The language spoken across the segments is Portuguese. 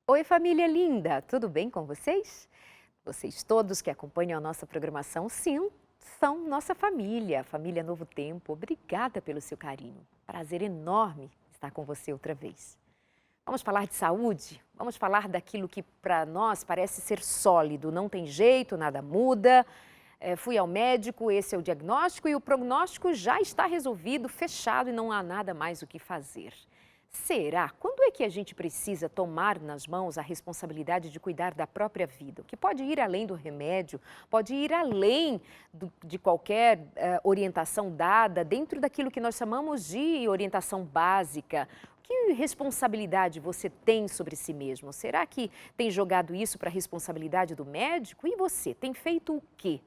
Oi, família linda! Tudo bem com vocês? Vocês todos que acompanham a nossa programação, sim, são nossa família, família Novo Tempo. Obrigada pelo seu carinho. Prazer enorme estar com você outra vez. Vamos falar de saúde? Vamos falar daquilo que para nós parece ser sólido, não tem jeito, nada muda. Fui ao médico, esse é o diagnóstico e o prognóstico já está resolvido, fechado e não há nada mais o que fazer. Será? Quando é que a gente precisa tomar nas mãos a responsabilidade de cuidar da própria vida? O que pode ir além do remédio, pode ir além de qualquer orientação dada dentro daquilo que nós chamamos de orientação básica. Que responsabilidade você tem sobre si mesmo? Será que tem jogado isso para a responsabilidade do médico? E você, tem feito o quê?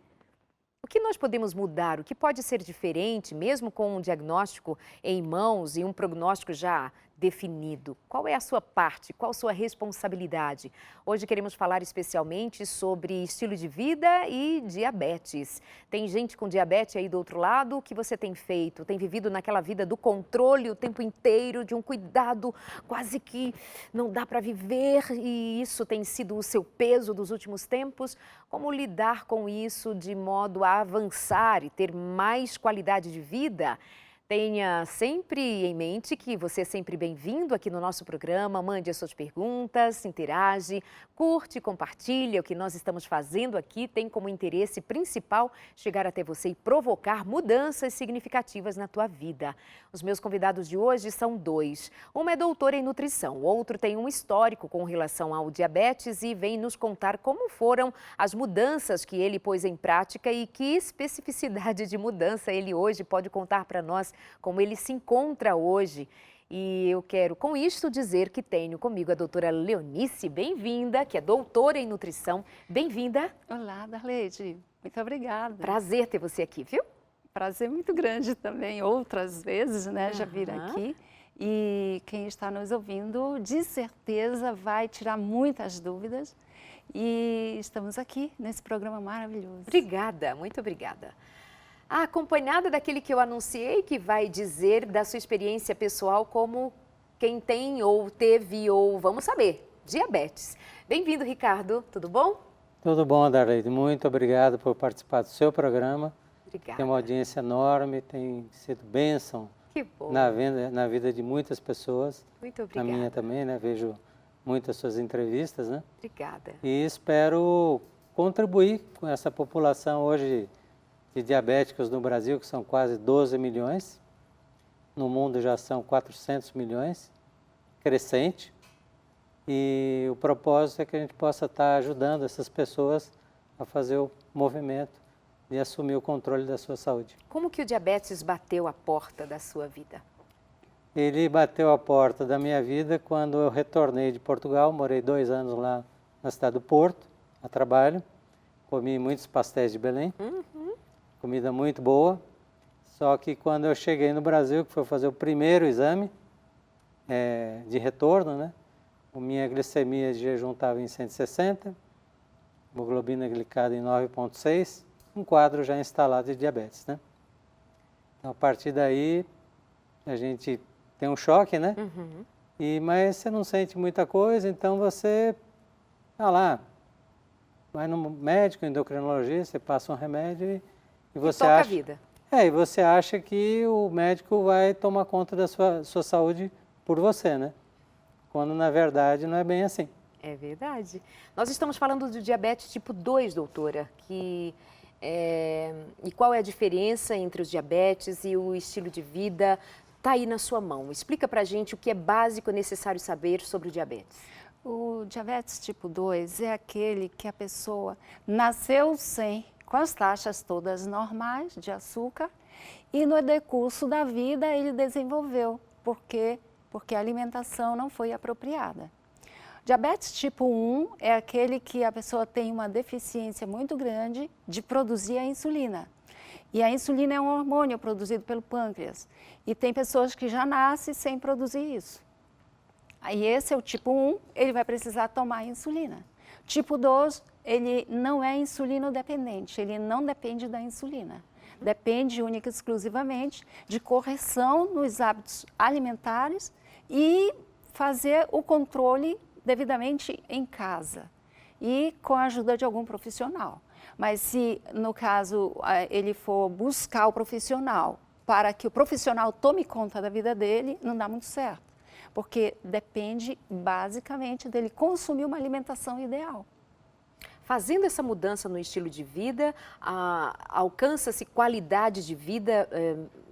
O que nós podemos mudar? O que pode ser diferente, mesmo com um diagnóstico em mãos e um prognóstico já definido? Qual é a sua parte? Qual a sua responsabilidade? Hoje queremos falar especialmente sobre estilo de vida e diabetes. Tem gente com diabetes aí do outro lado, o que você tem feito? Tem vivido naquela vida do controle o tempo inteiro, de um cuidado quase que não dá para viver e isso tem sido o seu peso dos últimos tempos? Como lidar com isso de modo a avançar e ter mais qualidade de vida? Tenha sempre em mente que você é sempre bem-vindo aqui no nosso programa. Mande as suas perguntas, interage, curte, compartilha. O que nós estamos fazendo aqui tem como interesse principal chegar até você e provocar mudanças significativas na tua vida. Os meus convidados de hoje são dois. Uma é doutora em nutrição, o outro tem um histórico com relação ao diabetes e vem nos contar como foram as mudanças que ele pôs em prática e que especificidade de mudança ele hoje pode contar para nós como ele se encontra hoje. E eu quero com isto dizer que tenho comigo a doutora Leonice, bem-vinda, que é doutora em nutrição. Bem-vinda. Olá, Darleide. Muito obrigada. Prazer ter você aqui, viu? Prazer muito grande também, outras vezes, né, já vir aqui. E quem está nos ouvindo, de certeza, vai tirar muitas dúvidas. E estamos aqui nesse programa maravilhoso. Obrigada, muito obrigada. Acompanhada daquele que eu anunciei, que vai dizer da sua experiência pessoal como quem tem ou teve ou, vamos saber, diabetes. Bem-vindo, Ricardo. Tudo bom? Tudo bom, Darleide. Muito obrigado por participar do seu programa. Obrigada. Tem uma audiência enorme, tem sido bênção que bom. Na vida de muitas pessoas. Muito obrigada. Na minha também, né? Vejo muitas suas entrevistas, né? Obrigada. E espero contribuir com essa população hoje de diabéticos no Brasil, que são quase 12 milhões. No mundo já são 400 milhões, crescente. E o propósito é que a gente possa estar ajudando essas pessoas a fazer o movimento de assumir o controle da sua saúde. Como que o diabetes bateu a porta da sua vida? Ele bateu a porta da minha vida quando eu retornei de Portugal, morei 2 anos lá na cidade do Porto, a trabalho. Comi muitos pastéis de Belém. Comida muito boa, só que quando eu cheguei no Brasil, que foi fazer o primeiro exame de retorno, né? A minha glicemia de jejum estava em 160, hemoglobina glicada em 9,6, um quadro já instalado de diabetes, né? Então, a partir daí, a gente tem um choque, né? Mas você não sente muita coisa, então você, vai no médico, endocrinologista, você passa um remédio e você toca acha, a vida. E você acha que o médico vai tomar conta da sua saúde por você, né? Quando na verdade não é bem assim. É verdade. Nós estamos falando do diabetes tipo 2, doutora, e qual é a diferença entre os diabetes e o estilo de vida? Está aí na sua mão. Explica pra gente o que é básico e necessário saber sobre o diabetes. O diabetes tipo 2 é aquele que a pessoa nasceu sem, com as taxas todas normais de açúcar, e no decurso da vida ele desenvolveu, porque a alimentação não foi apropriada. Diabetes tipo 1 é aquele que a pessoa tem uma deficiência muito grande de produzir a insulina. E a insulina é um hormônio produzido pelo pâncreas. E tem pessoas que já nascem sem produzir isso. Aí esse é o tipo 1, ele vai precisar tomar insulina. Tipo 2, ele não é insulino dependente, ele não depende da insulina. Depende única e exclusivamente de correção nos hábitos alimentares e fazer o controle devidamente em casa e com a ajuda de algum profissional. Mas se, no caso, ele for buscar o profissional para que o profissional tome conta da vida dele, não dá muito certo. Porque depende, basicamente, dele consumir uma alimentação ideal. Fazendo essa mudança no estilo de vida, alcança-se qualidade de vida,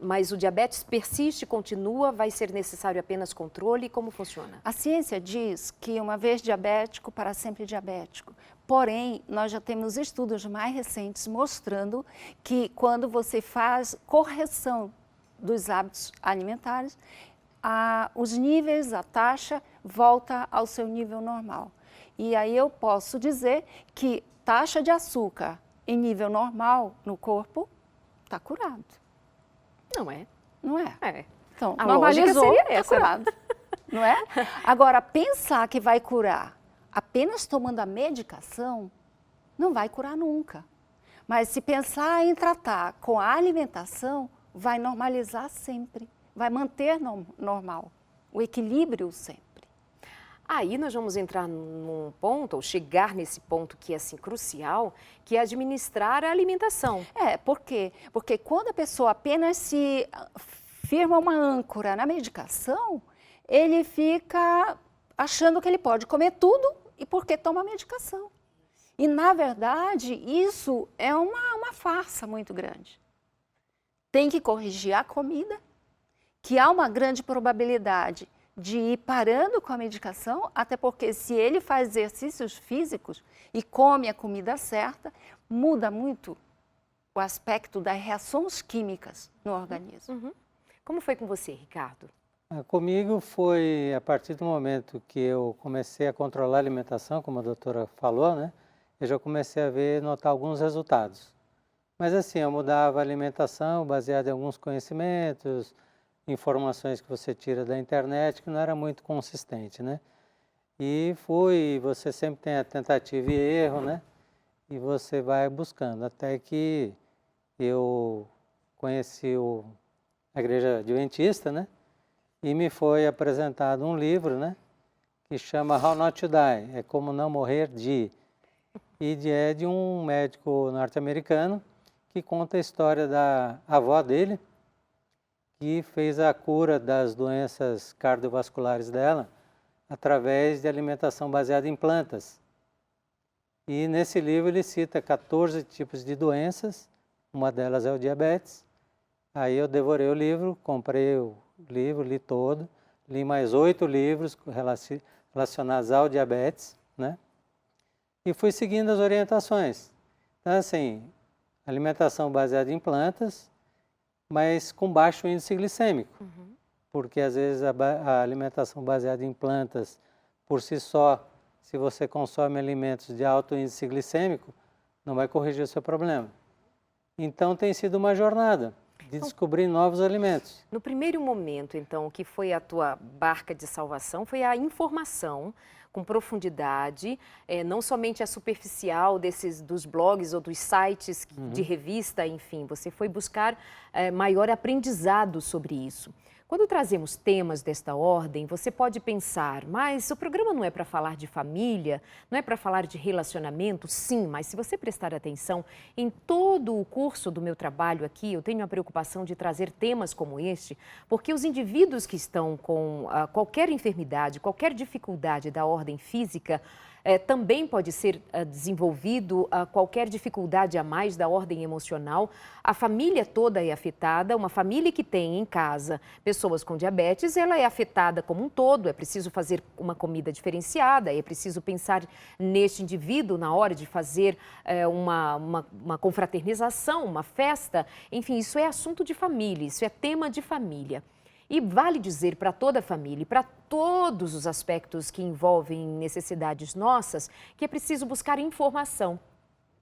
mas o diabetes persiste, continua, vai ser necessário apenas controle? Como funciona? A ciência diz que uma vez diabético, para sempre diabético. Porém, nós já temos estudos mais recentes mostrando que quando você faz correção dos hábitos alimentares, os níveis, a taxa, volta ao seu nível normal. E aí eu posso dizer que taxa de açúcar em nível normal no corpo está curado. Não é? Não é? É. Então, A normalizou, lógica seria está curado. Não é? Agora, pensar que vai curar apenas tomando a medicação, não vai curar nunca. Mas se pensar em tratar com a alimentação, vai normalizar sempre. Vai manter normal, o equilíbrio sempre. Aí nós vamos entrar num ponto, ou chegar nesse ponto que é assim crucial, que é administrar a alimentação. Por quê? Porque quando a pessoa apenas se firma uma âncora na medicação, ele fica achando que ele pode comer tudo e porque toma medicação. E, na verdade, isso é uma farsa muito grande. Tem que corrigir a comida, que há uma grande probabilidade de ir parando com a medicação, até porque se ele faz exercícios físicos e come a comida certa, muda muito o aspecto das reações químicas no organismo. Uhum. Como foi com você, Ricardo? Comigo foi a partir do momento que eu comecei a controlar a alimentação, como a doutora falou, né? Eu já comecei a notar alguns resultados. Mas assim, eu mudava a alimentação baseado em alguns conhecimentos, informações que você tira da internet, que não era muito consistente, né? E você sempre tem a tentativa e erro, né? E você vai buscando, até que eu conheci a Igreja Adventista, né? E me foi apresentado um livro, né? Que chama How Not to Die, é Como Não Morrer de... E é de um médico norte-americano que conta a história da avó dele, que fez a cura das doenças cardiovasculares dela através de alimentação baseada em plantas. E nesse livro ele cita 14 tipos de doenças, uma delas é o diabetes. Aí eu devorei o livro, comprei o livro, li todo, li mais 8 livros relacionados ao diabetes, né? E fui seguindo as orientações. Então, assim, alimentação baseada em plantas, mas com baixo índice glicêmico. Uhum. Porque, às vezes, a alimentação baseada em plantas, por si só, se você consome alimentos de alto índice glicêmico, não vai corrigir o seu problema. Então, tem sido uma jornada de descobrir novos alimentos. No primeiro momento, então, o que foi a tua barca de salvação foi a informação com profundidade, não somente a superficial dos blogs ou dos sites de revista, enfim, você foi buscar maior aprendizado sobre isso. Quando trazemos temas desta ordem, você pode pensar, mas o programa não é para falar de família, não é para falar de relacionamento? Sim, mas se você prestar atenção, em todo o curso do meu trabalho aqui, eu tenho a preocupação de trazer temas como este, porque os indivíduos que estão com qualquer enfermidade, qualquer dificuldade da ordem física, também pode ser desenvolvido qualquer dificuldade a mais da ordem emocional. A família toda é afetada, uma família que tem em casa pessoas com diabetes, ela é afetada como um todo, é preciso fazer uma comida diferenciada, é preciso pensar neste indivíduo na hora de fazer uma confraternização, uma festa, enfim, isso é assunto de família, isso é tema de família. E vale dizer para toda a família, para todos os aspectos que envolvem necessidades nossas, que é preciso buscar informação.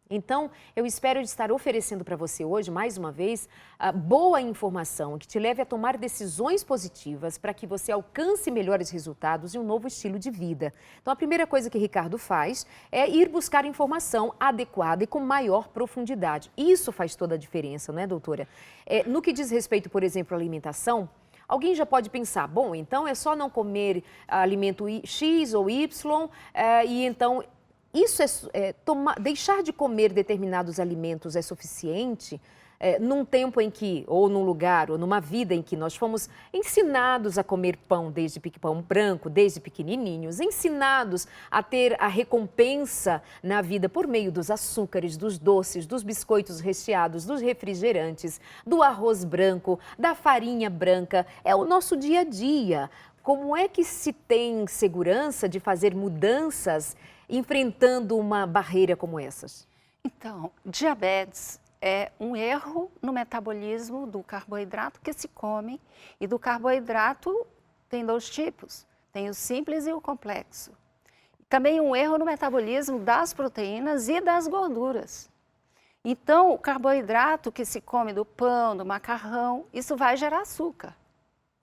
Então, eu espero estar oferecendo para você hoje, mais uma vez, boa informação que te leve a tomar decisões positivas para que você alcance melhores resultados e um novo estilo de vida. Então, a primeira coisa que Ricardo faz é ir buscar informação adequada e com maior profundidade. Isso faz toda a diferença, não é, doutora? No que diz respeito, por exemplo, à alimentação, alguém já pode pensar, bom, então é só não comer alimento X ou Y, e então isso deixar de comer determinados alimentos é suficiente? Num tempo em que, ou num lugar, ou numa vida em que nós fomos ensinados a comer pão pão branco, desde pequenininhos, ensinados a ter a recompensa na vida por meio dos açúcares, dos doces, dos biscoitos recheados, dos refrigerantes, do arroz branco, da farinha branca, é o nosso dia a dia. Como é que se tem segurança de fazer mudanças enfrentando uma barreira como essas? Então, diabetes é um erro no metabolismo do carboidrato que se come, e do carboidrato tem 2 tipos, tem o simples e o complexo. Também um erro no metabolismo das proteínas e das gorduras. Então, o carboidrato que se come do pão, do macarrão, isso vai gerar açúcar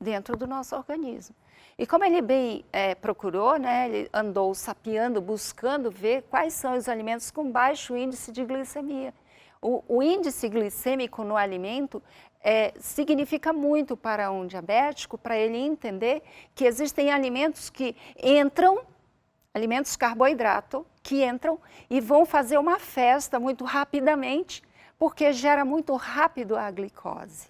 dentro do nosso organismo. E como ele bem procurou, né, ele andou sapeando, buscando ver quais são os alimentos com baixo índice de glicemia. O índice glicêmico no alimento significa muito para um diabético, para ele entender que existem alimentos que entram, alimentos carboidrato, que entram e vão fazer uma festa muito rapidamente, porque gera muito rápido a glicose.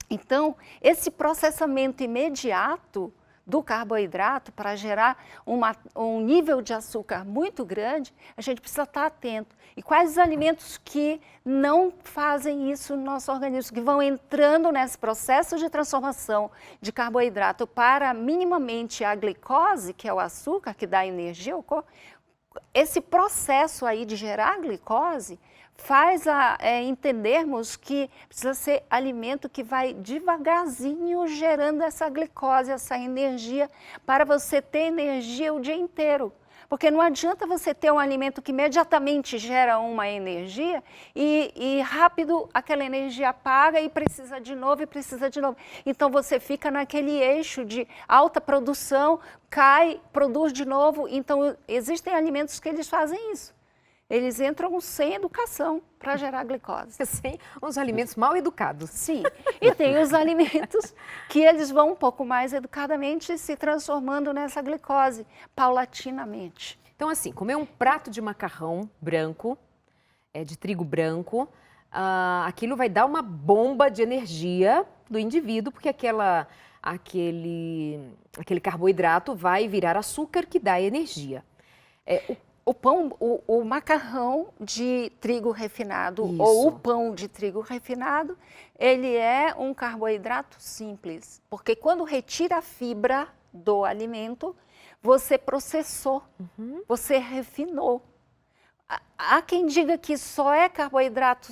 Então, esse processamento imediato do carboidrato para gerar um nível de açúcar muito grande, a gente precisa estar atento. E quais os alimentos que não fazem isso no nosso organismo, que vão entrando nesse processo de transformação de carboidrato para minimamente a glicose, que é o açúcar que dá energia ao corpo. Esse processo aí de gerar glicose faz entendermos que precisa ser alimento que vai devagarzinho gerando essa glicose, essa energia, para você ter energia o dia inteiro. Porque não adianta você ter um alimento que imediatamente gera uma energia e rápido aquela energia apaga e precisa de novo e precisa de novo. Então você fica naquele eixo de alta produção, cai, produz de novo. Então existem alimentos que eles fazem isso. Eles entram sem educação para gerar glicose. Sim, uns alimentos mal educados. Sim, e tem os alimentos que eles vão um pouco mais educadamente se transformando nessa glicose, paulatinamente. Então, assim, comer um prato de macarrão branco, de trigo branco, aquilo vai dar uma bomba de energia do indivíduo, porque aquele carboidrato vai virar açúcar que dá energia. O macarrão de trigo refinado ou o pão de trigo refinado, ele é um carboidrato simples, porque quando retira a fibra do alimento, você processou, você refinou. Há quem diga que só é carboidrato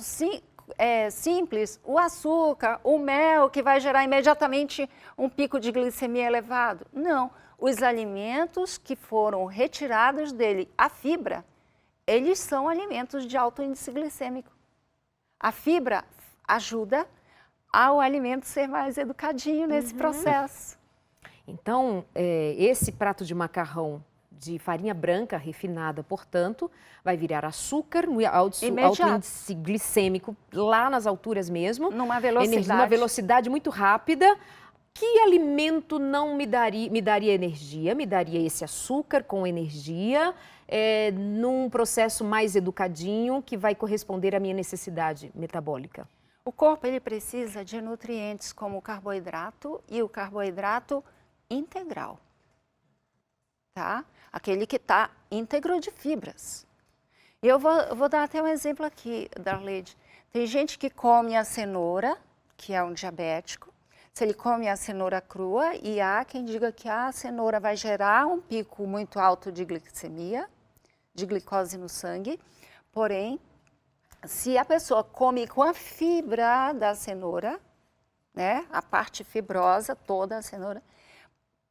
simples, o açúcar, o mel, que vai gerar imediatamente um pico de glicemia elevado. Não. Os alimentos que foram retirados dele, a fibra, eles são alimentos de alto índice glicêmico. A fibra ajuda ao alimento ser mais educadinho nesse processo. Então, esse prato de macarrão de farinha branca refinada, portanto, vai virar açúcar no alto índice glicêmico, lá nas alturas mesmo. Numa velocidade. Numa velocidade muito rápida. Que alimento não me daria energia? Me daria esse açúcar com energia, num processo mais educadinho que vai corresponder à minha necessidade metabólica. O corpo ele precisa de nutrientes como o carboidrato e o carboidrato integral, tá? Aquele que está íntegro de fibras. E eu vou dar até um exemplo aqui, Darleide. Tem gente que come a cenoura, que é um diabético. Se ele come a cenoura crua, e há quem diga que a cenoura vai gerar um pico muito alto de glicemia, de glicose no sangue. Porém, se a pessoa come com a fibra da cenoura, né, a parte fibrosa toda a cenoura,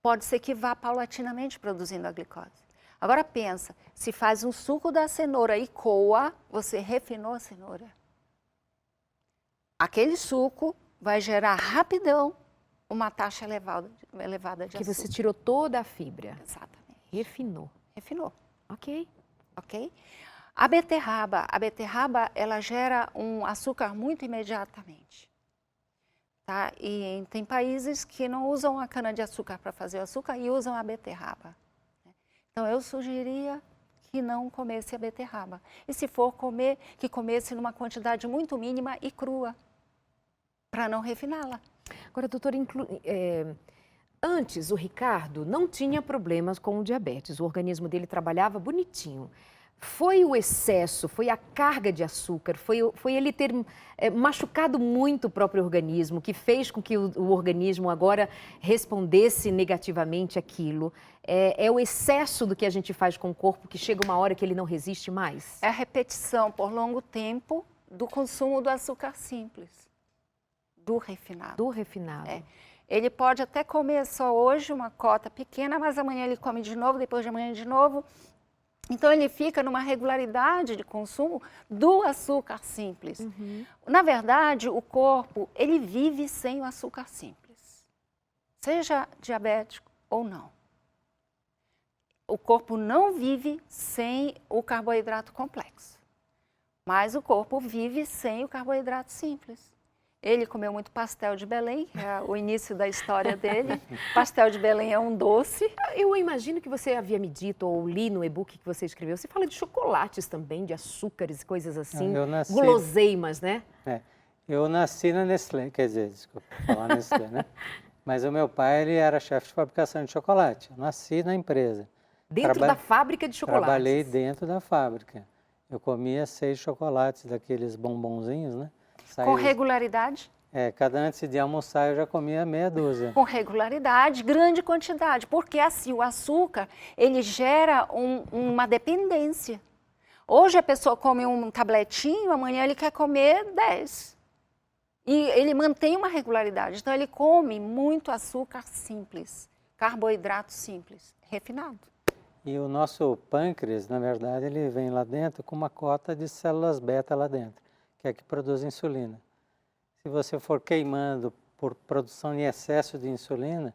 pode ser que vá paulatinamente produzindo a glicose. Agora pensa, se faz um suco da cenoura e coa, você refinou a cenoura. Aquele suco vai gerar rapidão uma taxa elevada de açúcar. Que você tirou toda a fibra. Exatamente. Refinou. Refinou. Ok. Ok? A beterraba, ela gera um açúcar muito imediatamente. tá? E tem países que não usam a cana-de-açúcar para fazer o açúcar e usam a beterraba. Então, eu sugeriria que não comesse a beterraba. E se for comer, que comesse numa quantidade muito mínima e crua, para não refiná-la. Agora, doutora, antes o Ricardo não tinha problemas com o diabetes, o organismo dele trabalhava bonitinho. Foi o excesso, foi a carga de açúcar, foi ele ter machucado muito o próprio organismo, que fez com que o organismo agora respondesse negativamente aquilo. É o excesso do que a gente faz com o corpo que chega uma hora que ele não resiste mais? É a repetição por longo tempo do consumo do açúcar simples, do refinado. Do refinado. Ele pode até comer só hoje uma cota pequena, mas amanhã ele come de novo, depois de amanhã de novo. Então, ele fica numa regularidade de consumo do açúcar simples. Na verdade, o corpo, ele vive sem o açúcar simples, seja diabético ou não. O corpo não vive sem o carboidrato complexo, mas o corpo vive sem o carboidrato simples. Ele comeu muito pastel de Belém, que é o início da história dele. Pastel de Belém é um doce. Eu imagino que você havia me dito, ou li no e-book que você escreveu, você fala de chocolates também, de açúcares e coisas assim, guloseimas, né? Eu nasci na Nestlé, quer dizer, desculpa falar Nestlé, né? Mas o meu pai, ele era chefe de fabricação de chocolate. Eu nasci na empresa. Dentro da fábrica de chocolates? Trabalhei dentro da fábrica. Eu comia 6 chocolates, daqueles bombonzinhos, né? Com regularidade? Cada antes de almoçar eu já comia meia dúzia. Com regularidade, grande quantidade, porque assim, o açúcar, ele gera uma dependência. Hoje a pessoa come um tabletinho, amanhã ele quer comer 10. E ele mantém uma regularidade, então ele come muito açúcar simples, carboidrato simples, refinado. E o nosso pâncreas, na verdade, ele vem lá dentro com uma cota de células beta lá dentro, que é que produz insulina. Se você for queimando por produção em excesso de insulina,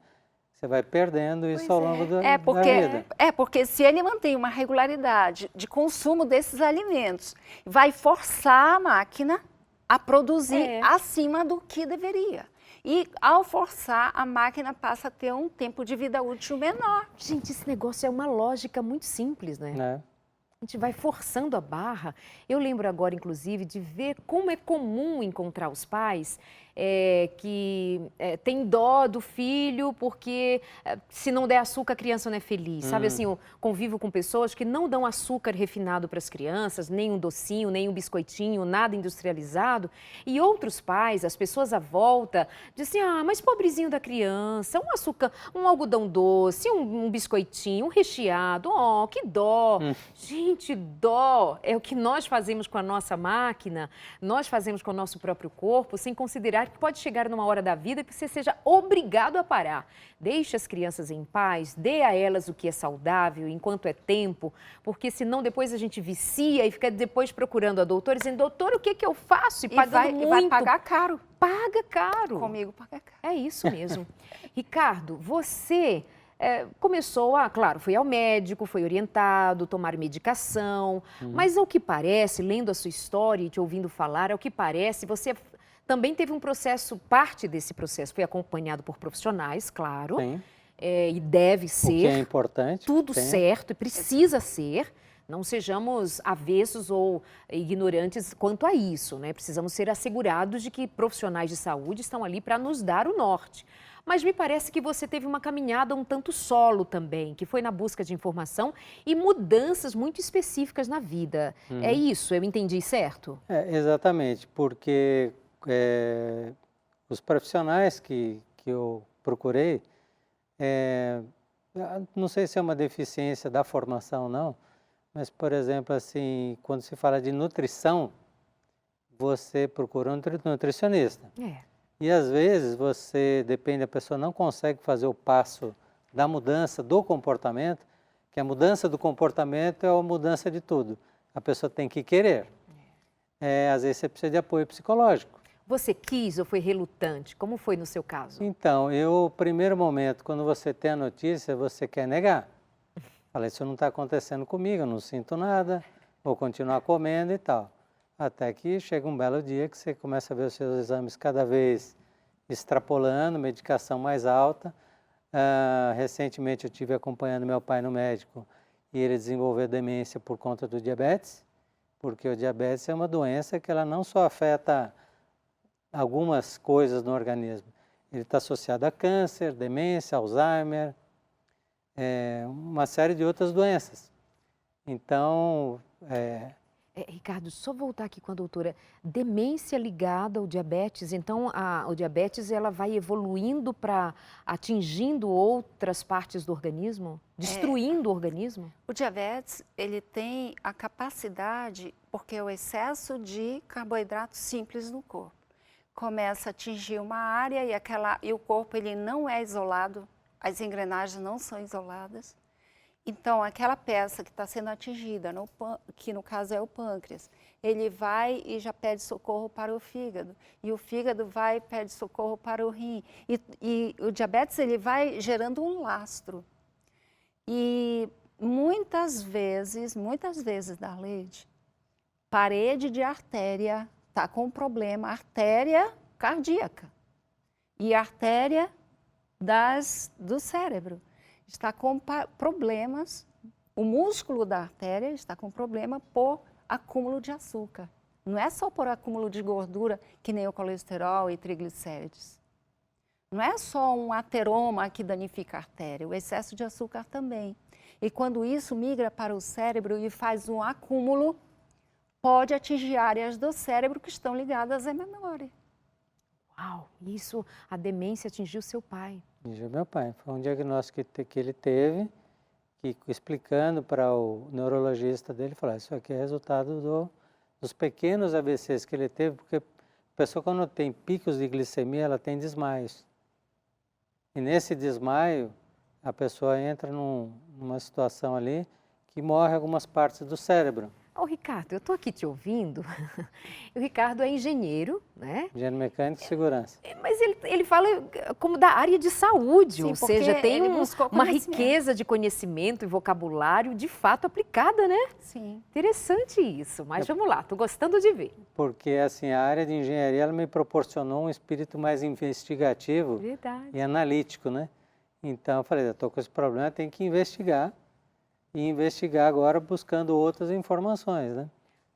você vai perdendo isso ao longo da vida. Porque se ele mantém uma regularidade de consumo desses alimentos, vai forçar a máquina a produzir acima do que deveria. E ao forçar, a máquina passa a ter um tempo de vida útil menor. Gente, esse negócio é uma lógica muito simples, né? A gente vai forçando a barra. Eu lembro agora, inclusive, de ver como é comum encontrar os pais que têm dó do filho porque se não der açúcar a criança não é feliz. Sabe assim, eu convivo com pessoas que não dão açúcar refinado para as crianças, nem um docinho, nem um biscoitinho, nada industrializado. E outros pais, as pessoas à volta, dizem, mas pobrezinho da criança, um açúcar, um algodão doce, um biscoitinho, um recheado, que dó. Gente, dó é o que nós fazemos com a nossa máquina, nós fazemos com o nosso próprio corpo, sem considerar que pode chegar numa hora da vida que você seja obrigado a parar. Deixe as crianças em paz, dê a elas o que é saudável enquanto é tempo, porque senão depois a gente vicia e fica depois procurando a doutora, dizendo, doutor, o que eu faço? E pagando muito. Vai pagar caro. Paga caro. Comigo paga caro. É isso mesmo. Ricardo, você... começou claro, foi ao médico, foi orientado, tomar medicação, mas ao que parece, lendo a sua história e te ouvindo falar, ao que parece, você também teve um processo, parte desse processo foi acompanhado por profissionais, claro, e deve ser. O que é importante. Tudo certo, e precisa ser. Não sejamos avessos ou ignorantes quanto a isso, né? Precisamos ser assegurados de que profissionais de saúde estão ali para nos dar o norte. Mas me parece que você teve uma caminhada um tanto solo também, que foi na busca de informação e mudanças muito específicas na vida. É isso? Eu entendi certo? Exatamente, porque os profissionais que eu procurei, não sei se é uma deficiência da formação ou não, mas, por exemplo, assim, quando se fala de nutrição, você procura um nutricionista. E às vezes a pessoa não consegue fazer o passo da mudança do comportamento, que a mudança do comportamento é a mudança de tudo. A pessoa tem que querer. Às vezes você precisa de apoio psicológico. Você quis ou foi relutante? Como foi no seu caso? Então, primeiro momento, quando você tem a notícia, você quer negar. Falei, isso não está acontecendo comigo, eu não sinto nada, vou continuar comendo e tal. Até que chega um belo dia que você começa a ver os seus exames cada vez extrapolando, medicação mais alta. Recentemente eu tive acompanhando meu pai no médico e ele desenvolveu demência por conta do diabetes, porque o diabetes é uma doença que ela não só afeta algumas coisas no organismo, ele está associado a câncer, demência, Alzheimer, uma série de outras doenças. Então, Ricardo, só voltar aqui com a doutora. Demência ligada ao diabetes, então o diabetes ela vai evoluindo para atingindo outras partes do organismo? Destruindo o organismo? O diabetes, ele tem a capacidade, porque o excesso de carboidratos simples no corpo começa a atingir uma área e o corpo ele não é isolado, as engrenagens não são isoladas. Então, aquela peça que está sendo atingida, que no caso é o pâncreas, ele vai e já pede socorro para o fígado. E o fígado vai e pede socorro para o rim. E o diabetes ele vai gerando um lastro. E muitas vezes, Darleide, parede de artéria está com problema, artéria cardíaca e artéria do cérebro. Está com problemas, o músculo da artéria está com problema por acúmulo de açúcar. Não é só por acúmulo de gordura, que nem o colesterol e triglicérides. Não é só um ateroma que danifica a artéria, o excesso de açúcar também. E quando isso migra para o cérebro e faz um acúmulo, pode atingir áreas do cérebro que estão ligadas à memória. Uau, isso, a demência atingiu seu pai. Atingiu meu pai. Foi um diagnóstico que ele teve, que explicando para o neurologista dele, falou, isso aqui é resultado dos pequenos AVCs que ele teve, porque a pessoa quando tem picos de glicemia, ela tem desmaios. E nesse desmaio, a pessoa entra numa situação ali que morre algumas partes do cérebro. Ô, Ricardo, eu estou aqui te ouvindo. O Ricardo é engenheiro, né? Engenheiro mecânico e segurança. Mas ele fala como da área de saúde, Sim, ou seja, tem uma conhecimento. riqueza de conhecimento e vocabulário de fato aplicada, né? Sim. Interessante isso, mas vamos lá, estou gostando de ver. Porque assim, a área de engenharia ela me proporcionou um espírito mais investigativo e analítico, né? Então eu falei, eu estou com esse problema, tem que investigar. E investigar agora buscando outras informações, né?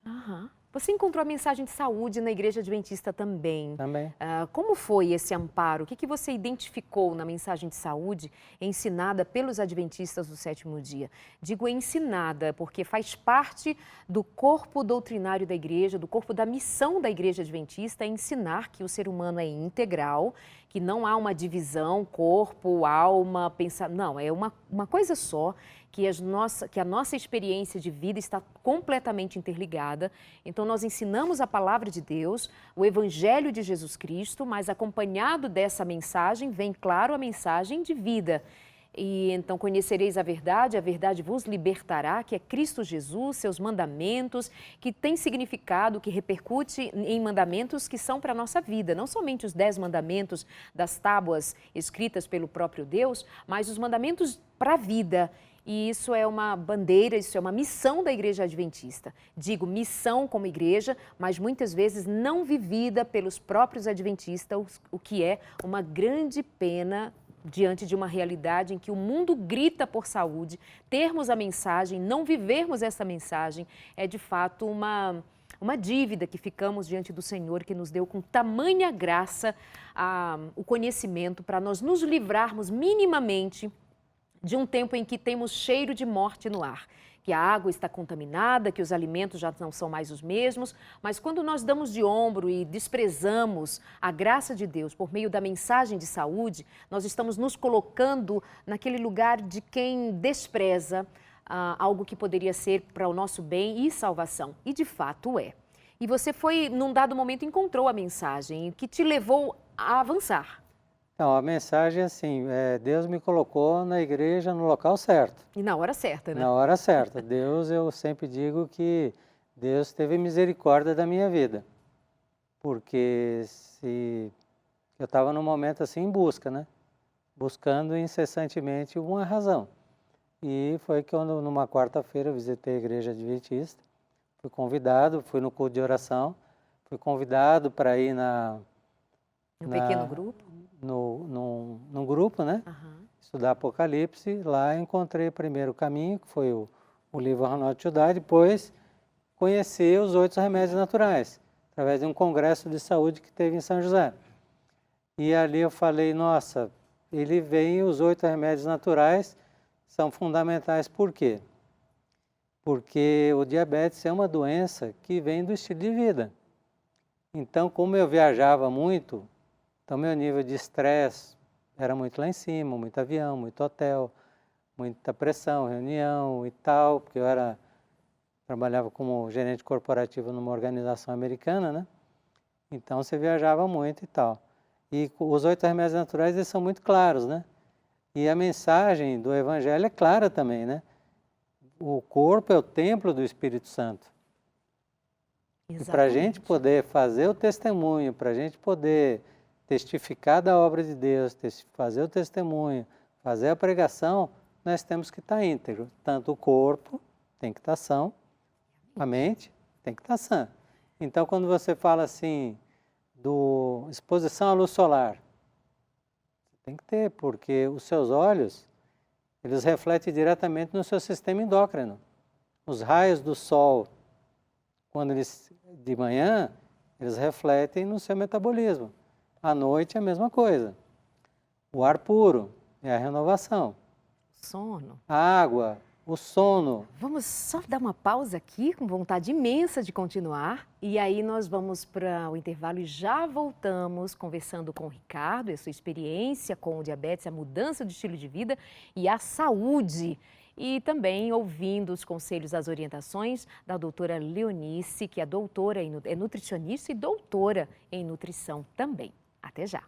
Aham. Você encontrou a mensagem de saúde na Igreja Adventista também. Também. Como foi esse amparo? O que você identificou na mensagem de saúde ensinada pelos Adventistas do sétimo dia? Digo ensinada porque faz parte do corpo doutrinário da Igreja, do corpo da missão da Igreja Adventista, ensinar que o ser humano é integral, que não há uma divisão, corpo, alma, pensamento. Não, é uma coisa só. Que a nossa experiência de vida está completamente interligada. Então, nós ensinamos a palavra de Deus, o Evangelho de Jesus Cristo, mas acompanhado dessa mensagem, vem, claro, a mensagem de vida. E então, conhecereis a verdade vos libertará, que é Cristo Jesus, seus mandamentos, que tem significado, que repercute em mandamentos que são para a nossa vida. Não somente os 10 mandamentos das tábuas escritas pelo próprio Deus, mas os mandamentos para a vida. E isso é uma bandeira, isso é uma missão da Igreja Adventista. Digo missão como igreja, mas muitas vezes não vivida pelos próprios adventistas, o que é uma grande pena diante de uma realidade em que o mundo grita por saúde. Termos a mensagem, não vivermos essa mensagem, é de fato uma dívida que ficamos diante do Senhor, que nos deu com tamanha graça o conhecimento para nós nos livrarmos minimamente de um tempo em que temos cheiro de morte no ar, que a água está contaminada, que os alimentos já não são mais os mesmos, mas quando nós damos de ombro e desprezamos a graça de Deus por meio da mensagem de saúde, nós estamos nos colocando naquele lugar de quem despreza algo que poderia ser para o nosso bem e salvação, e de fato é. E você num dado momento, encontrou a mensagem que te levou a avançar. Então, a mensagem é assim, Deus me colocou na igreja no local certo. E na hora certa, né? Na hora certa. Deus, eu sempre digo que Deus teve misericórdia da minha vida. Porque eu estava num momento assim em busca, né? Buscando incessantemente uma razão. E foi que numa quarta-feira eu visitei a igreja adventista, fui no culto de oração, fui convidado para ir Um pequeno grupo? Num grupo, né? Aham. Estudar Apocalipse. Lá eu encontrei primeiro o caminho, que foi o livro Arnaud Chiudad, depois conheci os 8 remédios naturais, através de um congresso de saúde que teve em São José. E ali eu falei, nossa, ele vem, os 8 remédios naturais são fundamentais. Por quê? Porque o diabetes é uma doença que vem do estilo de vida. Então, como eu viajava muito, então meu nível de estresse era muito lá em cima, muito avião, muito hotel, muita pressão, reunião e tal, porque eu trabalhava como gerente corporativo numa organização americana, né? Então você viajava muito e tal. E os 8 remédios naturais, eles são muito claros, né? E a mensagem do Evangelho é clara também, né? O corpo é o templo do Espírito Santo. E para a gente poder fazer o testemunho, para a gente poder testificar da obra de Deus, fazer o testemunho, fazer a pregação, nós temos que estar íntegro. Tanto o corpo tem que estar são, a mente tem que estar sã. Então, quando você fala assim, exposição à luz solar, tem que ter, porque os seus olhos, eles refletem diretamente no seu sistema endócrino. Os raios do sol, quando de manhã, eles refletem no seu metabolismo. À noite é a mesma coisa. O ar puro é a renovação. Sono. A água, o sono. Vamos só dar uma pausa aqui, com vontade imensa de continuar. E aí nós vamos para o intervalo e já voltamos conversando com o Ricardo, a sua experiência com o diabetes, a mudança de estilo de vida e a saúde. E também ouvindo os conselhos, as orientações da doutora Leonice, que é nutricionista e doutora em nutrição também. Até já!